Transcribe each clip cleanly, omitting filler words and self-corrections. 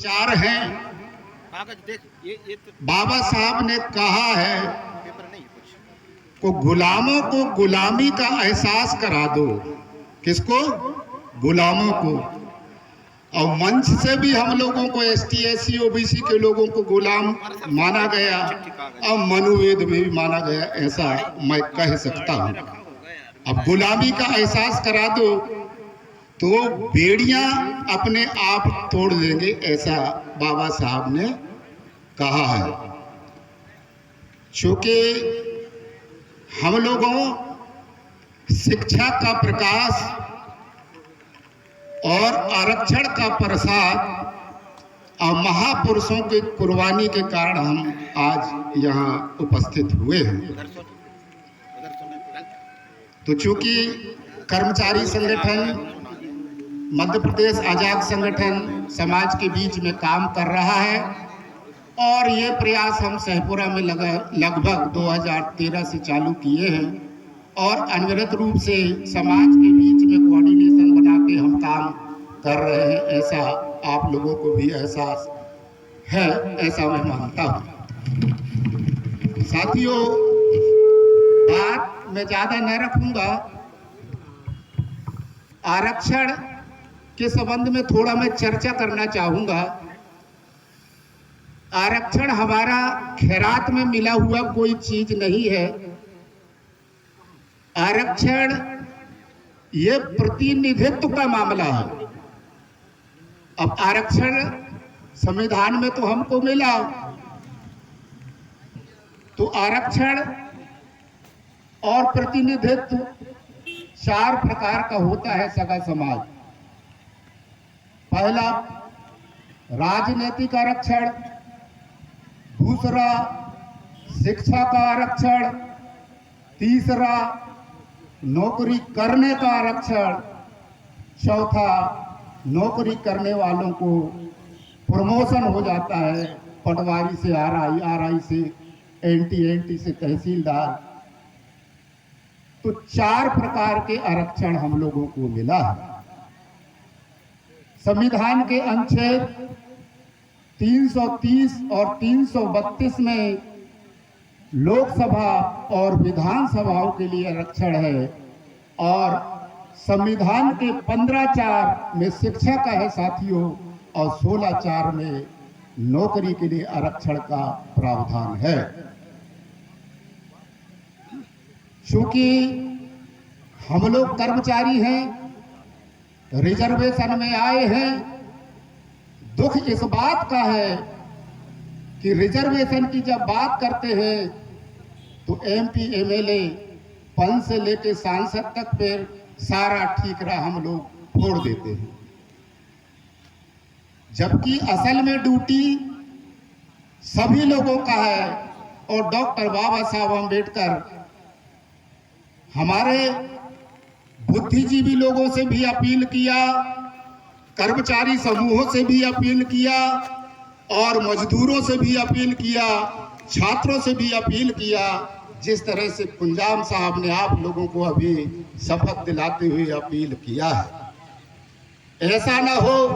चार हैं। बाबा साहब ने कहा है को गुलामों को गुलामी का एहसास करा दो। किसको? गुलामों को। और मंच से भी हम लोगों को एसटी एससी ओबीसी के लोगों को गुलाम माना गया और मनुवेद में भी माना गया, ऐसा मैं कह सकता हूँ। अब गुलामी का एहसास करा दो तो बेड़ियां अपने आप तोड़ देंगे, ऐसा बाबा साहब ने कहा है। चूंकि हम लोगों शिक्षा का प्रकाश और आरक्षण का प्रसाद और महापुरुषों की कुर्बानी के कारण हम आज यहाँ उपस्थित हुए हैं। तो चूंकि कर्मचारी संगठन, मध्य प्रदेश आजाद संगठन समाज के बीच में काम कर रहा है और ये प्रयास हम सहपुरा में लगभग 2013 से चालू किए हैं और अनवरत रूप से समाज के बीच में कोऑर्डिनेशन बना के हम काम कर रहे हैं। ऐसा आप लोगों को भी एहसास है, ऐसा मैं मानता हूँ। साथियों, बात मैं ज़्यादा न रखूँगा। आरक्षण के संबंध में थोड़ा मैं चर्चा करना चाहूँगा। आरक्षण हमारा खैरात में मिला हुआ कोई चीज नहीं है। आरक्षण ये प्रतिनिधित्व का मामला है। अब आरक्षण संविधान में तो हमको मिला, तो आरक्षण और प्रतिनिधित्व चार प्रकार का होता है सगा समाज। पहला राजनीतिक आरक्षण, दूसरा शिक्षा का आरक्षण, तीसरा नौकरी करने का आरक्षण, चौथा नौकरी करने वालों को प्रमोशन हो जाता है, पटवारी से आरआई, आरआई से एनटी, एनटी से तहसीलदार। तो चार प्रकार के आरक्षण हम लोगों को मिला है। संविधान के अनुच्छेद 330 और 332 में लोकसभा और विधानसभाओं के लिए आरक्षण है और संविधान के 15(4) में शिक्षा का है साथियों और 16(4) में नौकरी के लिए आरक्षण का प्रावधान है। चूंकि हम लोग कर्मचारी हैं, रिजर्वेशन में आए हैं, दुख इस बात का है कि रिजर्वेशन की जब बात करते हैं तो एमपी एमएलए पद से लेके सांसद तक फिर सारा ठीकरा हम लोग फोड़ देते हैं, जबकि असल में ड्यूटी सभी लोगों का है। और डॉक्टर बाबा साहब अम्बेडकर हमारे बुद्धिजीवी लोगों से भी अपील किया, कर्मचारी समूहों से भी अपील किया और मजदूरों से भी अपील किया, छात्रों से भी अपील किया। जिस तरह से कुंजाम साहब ने आप लोगों को अभी शपथ दिलाते हुए अपील किया है, ऐसा ना हो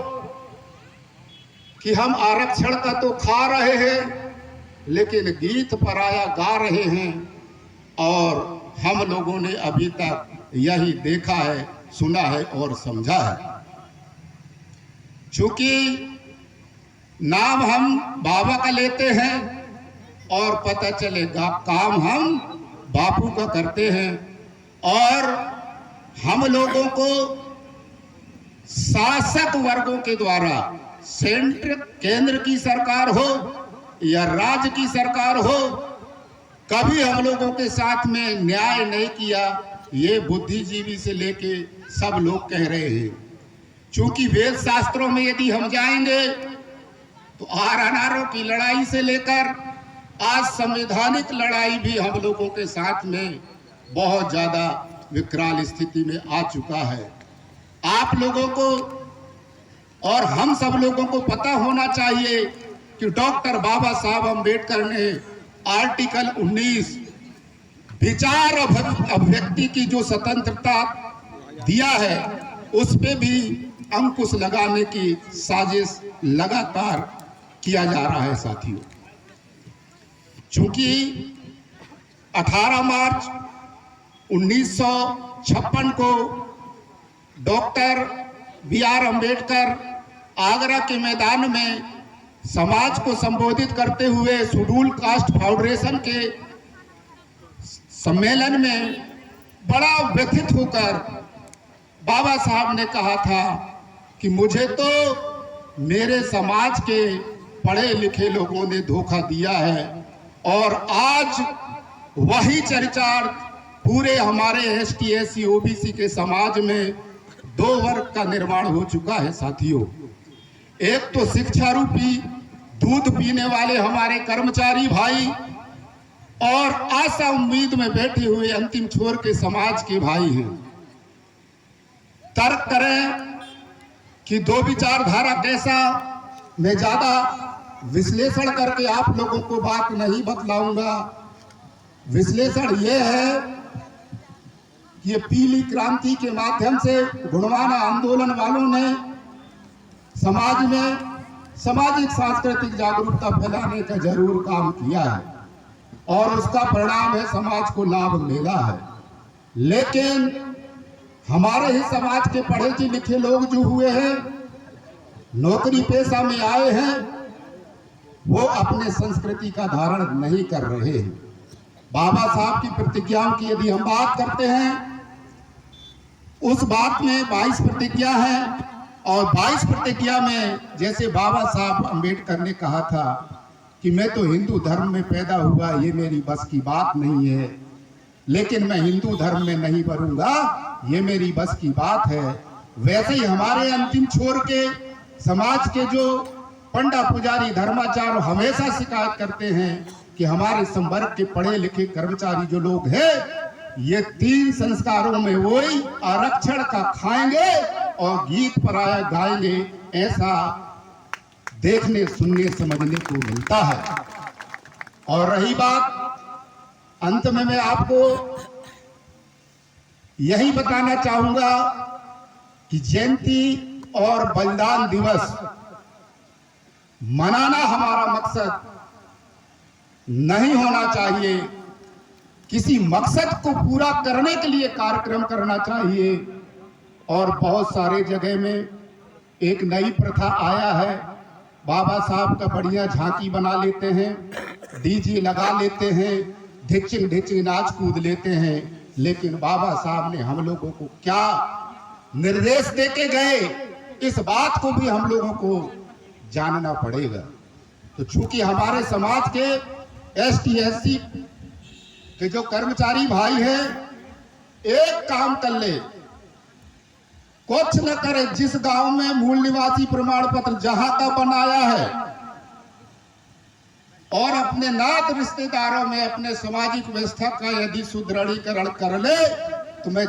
कि हम आरक्षण का तो खा रहे हैं लेकिन गीत पराया गा रहे हैं और हम लोगों ने अभी तक यही देखा है, सुना है और समझा है। चूंकि नाम हम बाबा का लेते हैं और पता चलेगा काम हम बापू का करते हैं और हम लोगों को शासक वर्गों के द्वारा केंद्र की सरकार हो या राज्य की सरकार हो, कभी हम लोगों के साथ में न्याय नहीं किया। ये बुद्धिजीवी से लेके सब लोग कह रहे हैं। चूंकि वेद शास्त्रों में यदि हम जाएंगे तो आर की लड़ाई से लेकर आज संवैधानिक लड़ाई भी हम लोगों के साथ में बहुत ज्यादा विकराल स्थिति में आ चुका है। आप लोगों को और हम सब लोगों को पता होना चाहिए कि डॉक्टर बाबा साहब अम्बेडकर ने आर्टिकल 19 विचार अभिव्यक्ति की जो स्वतंत्रता दिया है, उस पे भी अंकुश लगाने की साजिश लगातार किया जा रहा है साथियों। चूंकि 18 मार्च 1956 को डॉक्टर BR अम्बेडकर आगरा के मैदान में समाज को संबोधित करते हुए शेड्यूल कास्ट फेडरेशन के सम्मेलन में बड़ा व्यथित होकर बाबा साहब ने कहा था कि मुझे तो मेरे समाज के पढ़े लिखे लोगों ने धोखा दिया है, और आज वही चरितार्थ पूरे हमारे ST SC OBC के समाज में दो वर्ग का निर्माण हो चुका है साथियों। एक तो शिक्षा रूपी दूध पीने वाले हमारे कर्मचारी भाई, और आशा उम्मीद में बैठे हुए अंतिम छोर के समाज के भाई हैं। तर्क करें कि दो विचारधारा कैसा, मैं ज्यादा विश्लेषण करके आप लोगों को बात नहीं बतलाऊंगा। विश्लेषण यह है कि ये पीली क्रांति के माध्यम से गुणवाना आंदोलन वालों ने समाज में सामाजिक सांस्कृतिक जागरूकता फैलाने का जरूर काम किया है, और उसका परिणाम है समाज को लाभ मिला है। लेकिन हमारे ही समाज के पढ़े लिखे लोग जो हुए हैं, नौकरी पेशा में आए हैं, वो अपने संस्कृति का धारण नहीं कर रहे हैं। बाबा साहब की प्रतिज्ञाओं की यदि हम बात करते हैं, उस बात में 22 प्रतिज्ञा है, और 22 प्रतिज्ञा में जैसे बाबा साहब अम्बेडकर ने कहा था कि मैं तो हिंदू धर्म में पैदा हुआ, ये मेरी बस की बात नहीं है, लेकिन मैं हिंदू धर्म में नहीं बढ़ूंगा, ये मेरी बस की बात है। वैसे ही हमारे अंतिम छोर के समाज के जो पंडा पुजारी धर्माचार्य हमेशा शिकायत करते हैं कि हमारे संवर्ग के पढ़े लिखे कर्मचारी जो लोग हैं, ये 3 संस्कारों में वही आरक्षण का खाएंगे और गीत पराया गाएंगे, ऐसा देखने सुनने समझने को मिलता है। और रही बात, अंत में मैं आपको यही बताना चाहूंगा कि जयंती और बलिदान दिवस मनाना हमारा मकसद नहीं होना चाहिए। किसी मकसद को पूरा करने के लिए कार्यक्रम करना चाहिए। और बहुत सारे जगह में एक नई प्रथा आया है, बाबा साहब का बढ़िया झांकी बना लेते हैं, डीजे लगा लेते हैं, ढिचिंग ढिचिंग नाच कूद लेते हैं। लेकिन बाबा साहब ने हम लोगों को क्या निर्देश देके गए, इस बात को भी हम लोगों को जानना पड़ेगा। तो चूंकि हमारे समाज के ST SC के जो कर्मचारी भाई हैं, एक काम कर ले, कुछ न करे, जिस गांव में मूल निवासी प्रमाण पत्र जहां का बनाया है, और अपने नात रिश्तेदारों में अपने सामाजिक व्यवस्था का यदि सुदृढ़ीकरण कर ले, तो मैं